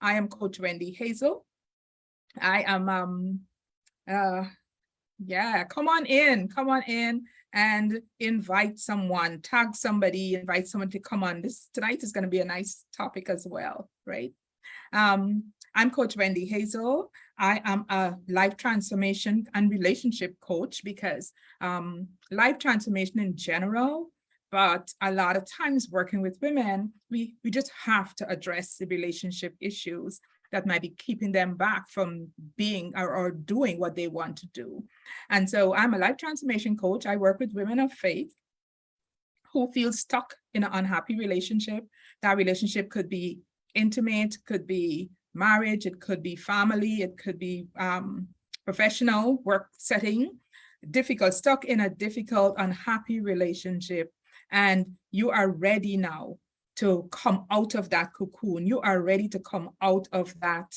I am Coach Wendy Hazel. I am come on in and invite someone, tag somebody, invite someone to come on. This tonight is going to be a nice topic as well, right? I'm Coach Wendy Hazel. I am a life transformation and relationship coach because life transformation in general, but a lot of times working with women, we just have to address the relationship issues that might be keeping them back from being or doing what they want to do. And so I'm a life transformation coach. I work with women of faith who feel stuck in an unhappy relationship. That relationship could be intimate, could be marriage, it could be family, it could be professional work setting, stuck in a difficult, unhappy relationship. And you are ready now to come out of that cocoon. You are ready to come out of that.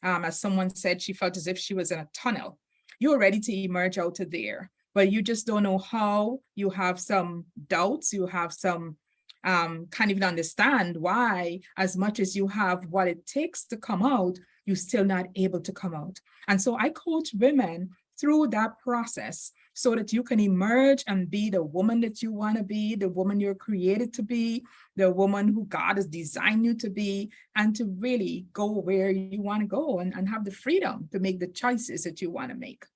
As someone said, she felt as if she was in a tunnel. You're ready to emerge out of there, but you just don't know how. You have some doubts. You have some, can't even understand why, as much as you have what it takes to come out, you're still not able to come out. And so I coach women through that process so that you can emerge and be the woman that you want to be, the woman you're created to be, the woman who God has designed you to be, and to really go where you want to go and have the freedom to make the choices that you want to make.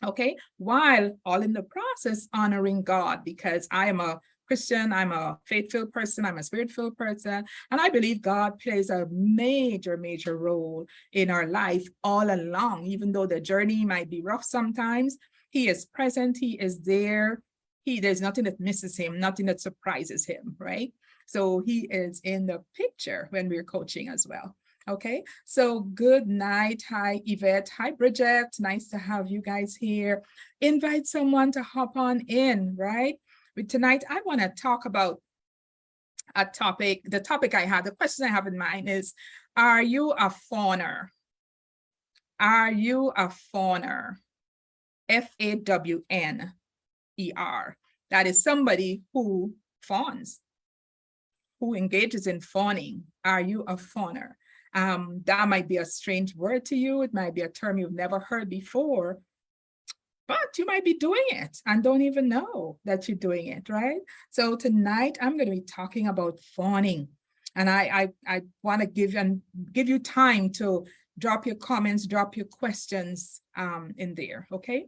Okay, while all in the process honoring God, because I am a Christian, I'm a faith-filled person, I'm a spirit-filled person, and I believe God plays a major, major role in our life all along. Even though the journey might be rough sometimes, He is present, He is there. There's nothing that misses Him, nothing that surprises Him, right? So He is in the picture when we're coaching as well. Okay, so good night. Hi, Yvette. Hi, Bridget. Nice to have you guys here. Invite someone to hop on in, right? But tonight, I want to talk about a topic. The topic I have, the question I have in mind is, are you a fawner? Are you a fawner? F-A-W-N-E-R. That is somebody who fawns, who engages in fawning. Are you a fawner? That might be a strange word to you. It might be a term you've never heard before, but you might be doing it and don't even know that you're doing it, right? So tonight I'm going to be talking about fawning, and I want to give you time to drop your comments, drop your questions in there, okay?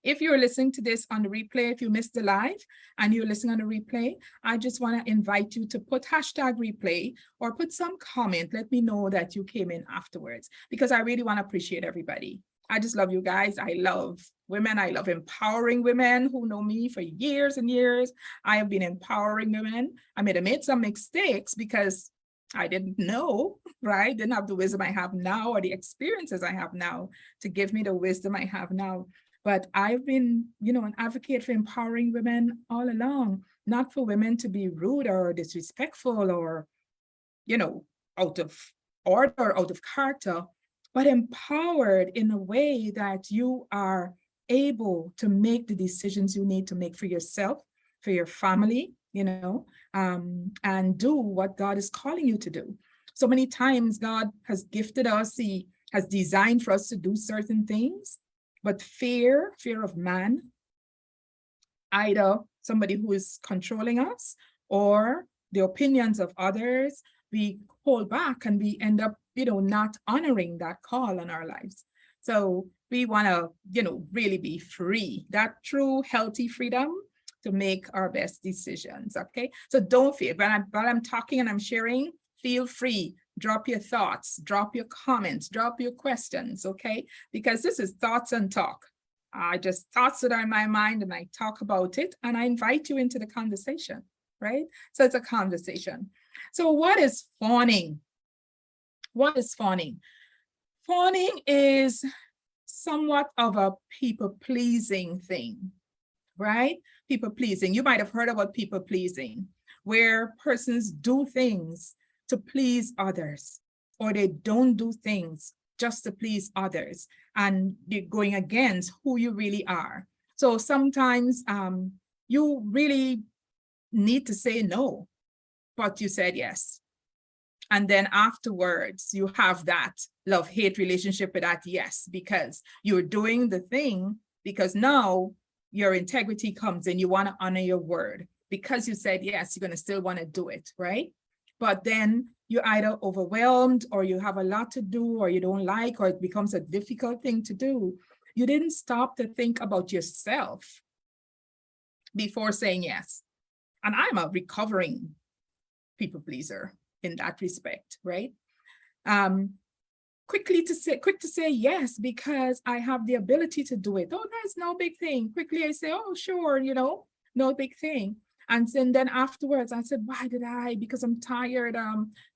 If you're listening to this on the replay, if you missed the live and you're listening on the replay, I just want to invite you to put #replay or put some comment. Let me know that you came in afterwards, because I really want to appreciate everybody. I just love you guys. I love women. I love empowering women who know me for years and years. I have been empowering women. I may have made some mistakes because I didn't know, right? Didn't have the wisdom I have now or the experiences I have now to give me the wisdom I have now. But I've been, an advocate for empowering women all along, not for women to be rude or disrespectful or, out of order, out of character, but empowered in a way that you are able to make the decisions you need to make for yourself, for your family, and do what God is calling you to do. So many times God has gifted us, He has designed for us to do certain things, but fear of man, either somebody who is controlling us or the opinions of others, we hold back and we end up, not honoring that call on our lives. So we want to, really be free, that true healthy freedom to make our best decisions, okay? So don't fear. While I'm talking and I'm sharing, feel free. Drop your thoughts, drop your comments, drop your questions, okay? Because this is Thoughts and Talk. Thoughts that are in my mind, and I talk about it, and I invite you into the conversation, right? So it's a conversation. So what is fawning? What is fawning? Fawning is somewhat of a people-pleasing thing, right? People-pleasing. You might have heard about people-pleasing, where persons do things to please others, or they don't do things just to please others, and you're going against who you really are. So sometimes you really need to say no, but you said yes. And then afterwards, you have that love-hate relationship with that yes, because you're doing the thing, because now your integrity comes in, you want to honor your word. Because you said yes, you're going to still want to do it, right? But then you're either overwhelmed, or you have a lot to do, or you don't like, or it becomes a difficult thing to do. You didn't stop to think about yourself before saying yes. And I'm a recovering people pleaser in that respect, right? Quick to say yes, because I have the ability to do it. Oh, that's no big thing. Quickly I say, oh, sure, no big thing. And then afterwards I said, why did I? Because I'm tired.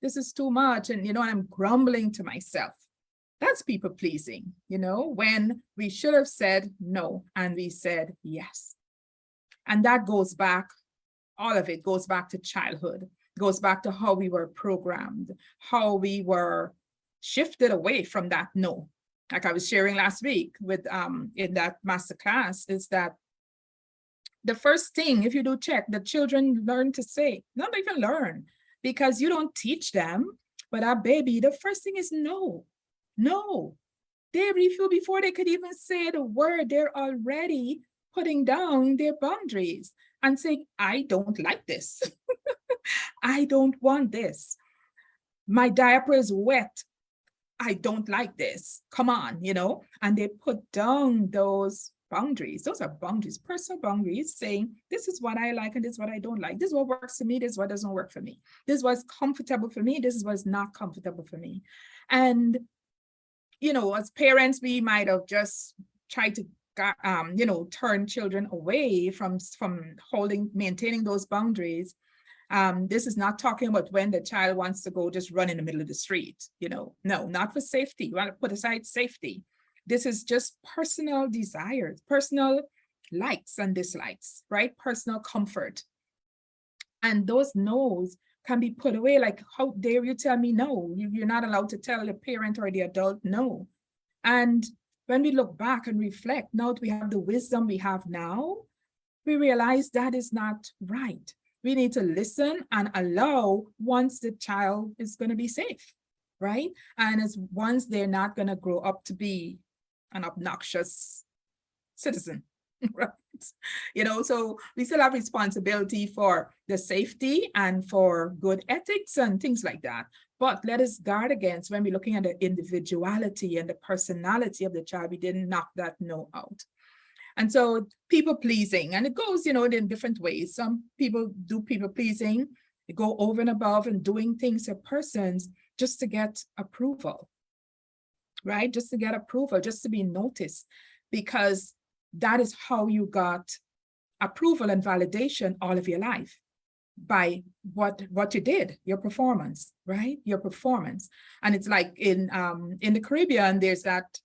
This is too much. And I'm grumbling to myself. That's people pleasing, when we should have said no and we said yes. And that goes back, all of it goes back to childhood, goes back to how we were programmed, how we were shifted away from that no. Like I was sharing last week with in that masterclass, is that the first thing, if you do check, the children learn to say, not even learn, because you don't teach them, but our baby, the first thing is no, no. They refuse before they could even say the word. They're already putting down their boundaries and saying, I don't like this. I don't want this. My diaper is wet. I don't like this. Come on, and they put down those boundaries. Those are boundaries, personal boundaries, saying, this is what I like and this is what I don't like. This is what works for me. This is what doesn't work for me. This is what's comfortable for me. This is what's not comfortable for me. And, as parents, we might have just tried to turn children away from maintaining those boundaries. This is not talking about when the child wants to go just run in the middle of the street, no, not for safety. You want to put aside safety. This is just personal desires, personal likes and dislikes, right? Personal comfort. And those no's can be put away. Like, how dare you tell me no? You're not allowed to tell the parent or the adult no. And when we look back and reflect, now that we have the wisdom we have now, we realize that is not right. We need to listen and allow once the child is going to be safe, right? And as once they're not going to grow up to be an obnoxious citizen, right? So we still have responsibility for the safety and for good ethics and things like that. But let us guard against, when we're looking at the individuality and the personality of the child, we didn't knock that no out. And so people pleasing, and it goes, in different ways. Some people do people pleasing, they go over and above and doing things to persons just to get approval, right? Just to get approval, just to be noticed, because that is how you got approval and validation all of your life, by what you did, your performance, right? Your performance. And it's like in the Caribbean, there's that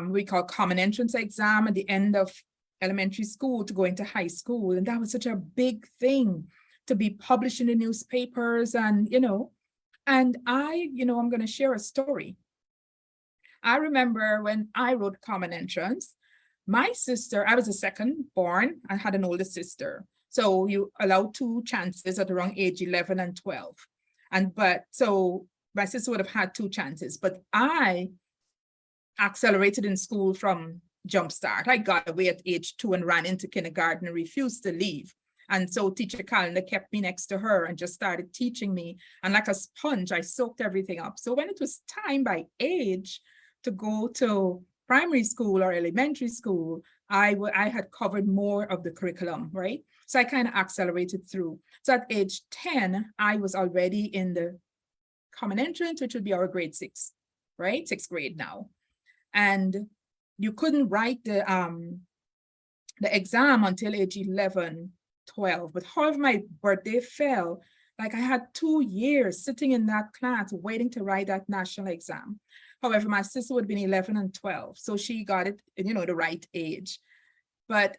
we call common entrance exam at the end of elementary school to go into high school. And that was such a big thing to be published in the newspapers. And, and I'm going to share a story. I remember when I wrote common entrance, my sister, I was the second born. I had an older sister. So you allow 2 chances at around age 11 and 12. So my sister would have had 2 chances, but I accelerated in school from jumpstart. I got away at age 2 and ran into kindergarten and refused to leave. And so teacher Calendar kept me next to her and just started teaching me. And like a sponge, I soaked everything up. So when it was time by age to go to primary school or elementary school, I had covered more of the curriculum, right? So I kind of accelerated through. So at age 10, I was already in the common entrance, which would be our grade 6, right? 6th grade now. And you couldn't write the exam until age 11, 12. But however my birthday fell, like I had 2 years sitting in that class waiting to write that national exam. However, my sister would have been 11 and 12. So she got it, the right age. But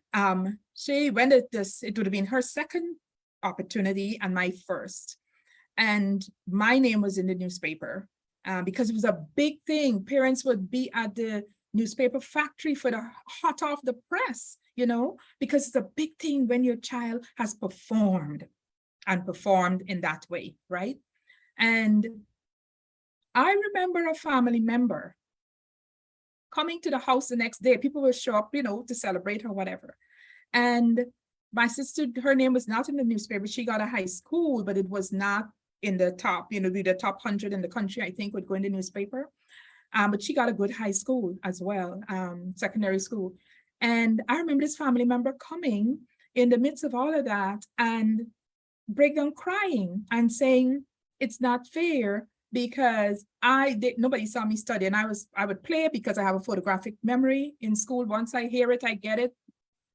she went at this, it would have been her second opportunity and my first. And my name was in the newspaper because it was a big thing. Parents would be at the newspaper factory for the hot off the press, because it's a big thing when your child has performed and performed in that way, right? And I remember a family member coming to the house the next day. People will show up, to celebrate or whatever. And my sister, her name was not in the newspaper. She got a high school, but it was not in the top, the top 100 in the country, I think, would go in the newspaper. But she got a good high school as well, secondary school. And I remember this family member coming in the midst of all of that and break down crying and saying, it's not fair because nobody saw me study, and I would play because I have a photographic memory in school. Once I hear it, I get it.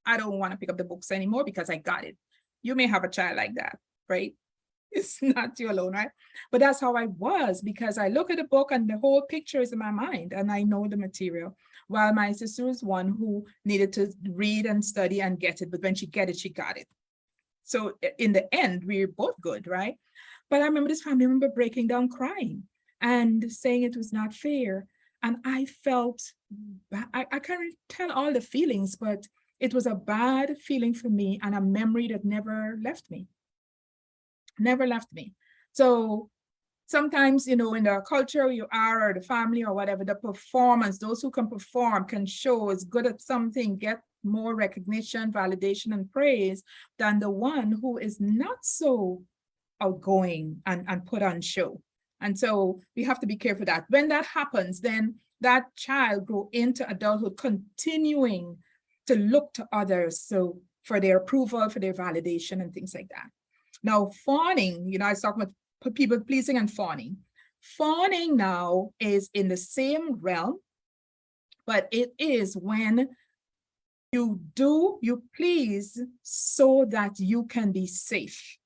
I don't want to pick up the books anymore because I got it. You may have a child like that, right? It's not you alone, right? But that's how I was, because I look at the book and the whole picture is in my mind and I know the material. While my sister was one who needed to read and study and get it, but when she get it, she got it. So in the end, we were both good, right? But I remember this family member breaking down crying and saying it was not fair. And I felt, I can't tell all the feelings, but it was a bad feeling for me and a memory that never left me. Never left me. So sometimes, in the culture you are, or the family or whatever, the performance, those who can perform, can show, is good at something, get more recognition, validation, and praise than the one who is not so outgoing and put on show. And so we have to be careful that when that happens, then that child grow into adulthood continuing to look to others so for their approval, for their validation, and things like that. Now, fawning, I was talking about people pleasing and fawning. Fawning now is in the same realm, but it is when you please so that you can be safe,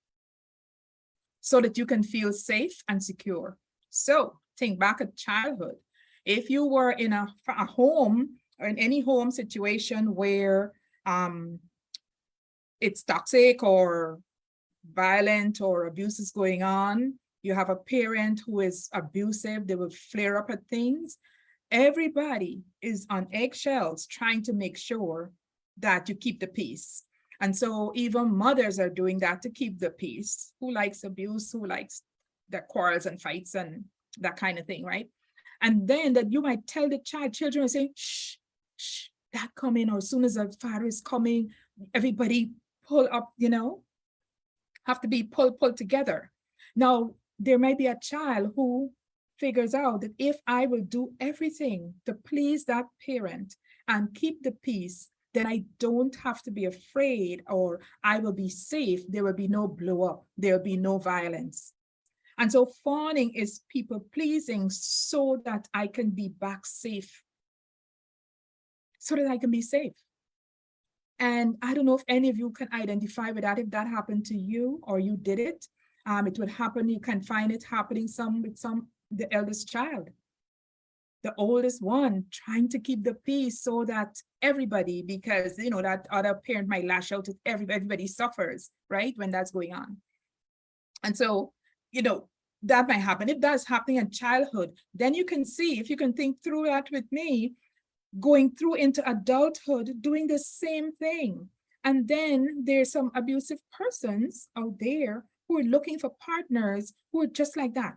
so that you can feel safe and secure. So think back at childhood. If you were in a home or in any home situation where it's toxic or violent or abuse is going on, you have a parent who is abusive, they will flare up at things. Everybody is on eggshells trying to make sure that you keep the peace. And so even mothers are doing that to keep the peace. Who likes abuse? Who likes the quarrels and fights and that kind of thing, right? And then that you might tell the children will say, shh, shh, that coming, or as soon as the father is coming, everybody pull up, have to be pulled together. Now, there might be a child who figures out that if I will do everything to please that parent and keep the peace, then I don't have to be afraid, or I will be safe. There will be no blow up. There will be no violence. And so fawning is people pleasing so that I can be back safe, so that I can be safe. And I don't know if any of you can identify with that, if that happened to you or you did it. It would happen, you can find it happening with the eldest child, the oldest one, trying to keep the peace so that everybody, because that other parent might lash out at everybody suffers, right, when that's going on. And so, that might happen. If that's happening in childhood, then you can see, if you can think through that with me, going through into adulthood, doing the same thing. And then there's some abusive persons out there who are looking for partners who are just like that.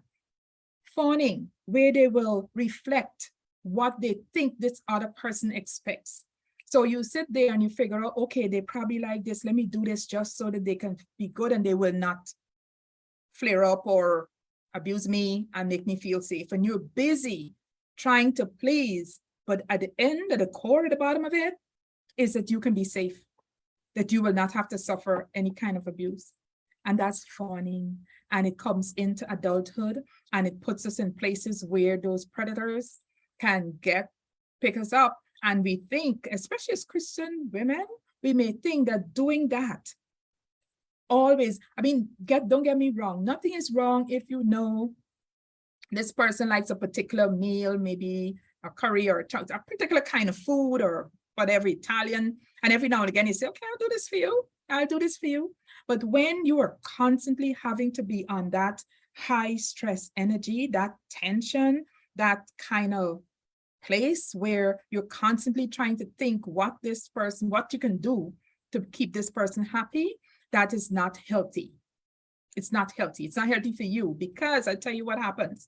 Fawning, where they will reflect what they think this other person expects. So you sit there and you figure out, okay, they probably like this. Let me do this just so that they can be good and they will not flare up or abuse me and make me feel safe. And you're busy trying to please, but at the end, at the core, at the bottom of it, is that you can be safe, that you will not have to suffer any kind of abuse. And that's fawning. And it comes into adulthood and it puts us in places where those predators can pick us up. And we think, especially as Christian women, we may think that doing that always, don't get me wrong. Nothing is wrong if you know this person likes a particular meal, maybe a curry or a particular kind of food or whatever, Italian. And every now and again you say, okay, I'll do this for you. I'll do this for you. But when you are constantly having to be on that high stress energy, that tension, that kind of place where you're constantly trying to think what you can do to keep this person happy, that is not healthy. It's not healthy. It's not healthy for you, because I tell you what happens.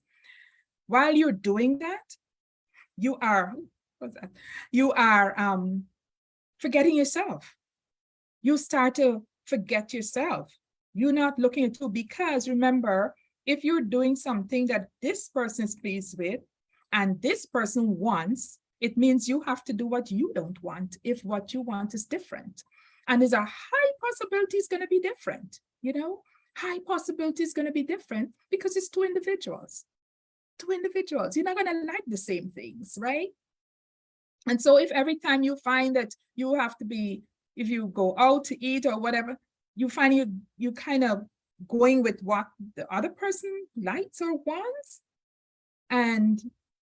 While you're doing that, you are, what's that? You are forgetting yourself. You start to forget yourself. You're not looking at you, because remember, if you're doing something that this person is pleased with and this person wants, it means you have to do what you don't want if what you want is different. And there's a high possibility it's going to be different, you know? High possibility is going to be different because it's two individuals. Two individuals. You're not going to like the same things, right? And so if every time you find that you have to be, if you go out to eat or whatever, you find you kind of going with what the other person likes or wants, and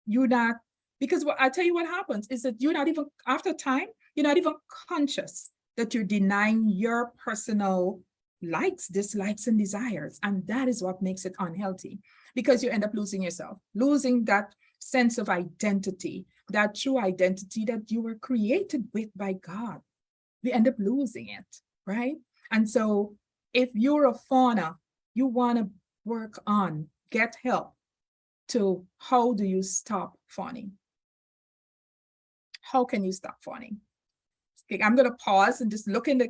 you're not, because what I tell you what happens is that you're not even, after time, you're not even conscious that you're denying your personal likes, dislikes, and desires. And that is what makes it unhealthy, because you end up losing yourself, losing that sense of identity, that true identity that you were created with by God. We end up losing it, right? And so if you're a fawner, you want to work on, get help to how do you stop fawning? How can you stop fawning? Okay, I'm going to pause and just look in the